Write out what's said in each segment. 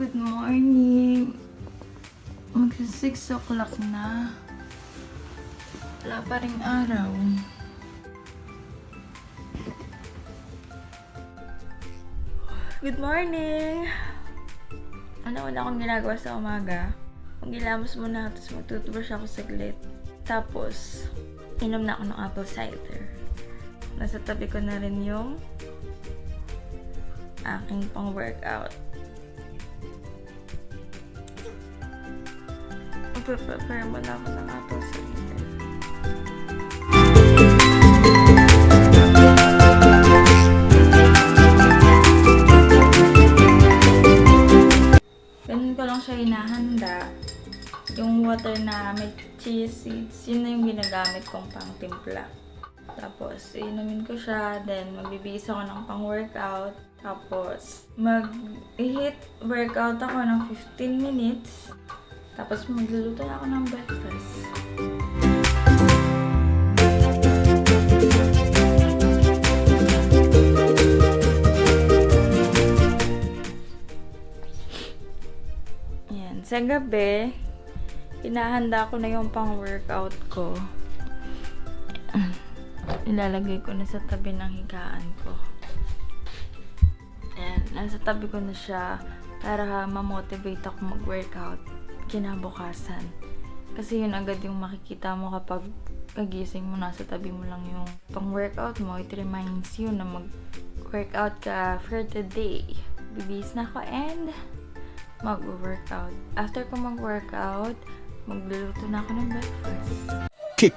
Good morning. Magsa 6 o'clock na. Wala pa ring araw. Good morning! Wala akong ginagawa sa umaga. Magilamos muna ako, tapos magtutubrush ako saglit. Tapos, inom na ako ng apple cider. Nasa tabi ko na rin yung aking pang-workout. Prepare mo na ako ng apple cider. Ganun ko lang siya hinahanda. Yung water na may chia seeds, yun na yung ginagamit kong pang timpla. Tapos, inumin ko siya, then magbibihis ako ng pang-workout. Tapos, mag-HIIT workout ako ng 15 minutes. Tapos, magluluto na ako ng breakfast. Ayan. Sa gabi, hinahanda ko na yung pang-workout ko. Ilalagay ko na sa tabi ng higaan ko. Ayan. Nasa tabi ko na siya para ma-motivate ako mag-workout kinabukasan. Kasi yun agad yung makikita mo kapag kagising mo, nasa tabi mo lang yung pang-workout mo. It reminds you na mag-workout ka for today. Bibihis na ako and mag-workout. After ko mag-workout, magluluto na ako ng breakfast. Kick.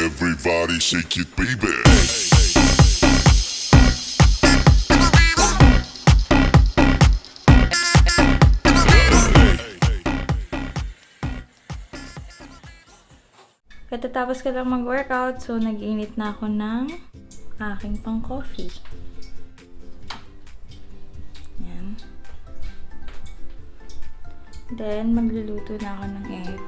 Everybody shake it, baby. Katatapos ko lang mag-workout, so nag-init na ako ng aking pang-coffee. Yan. Then, magluluto na ako ng egg.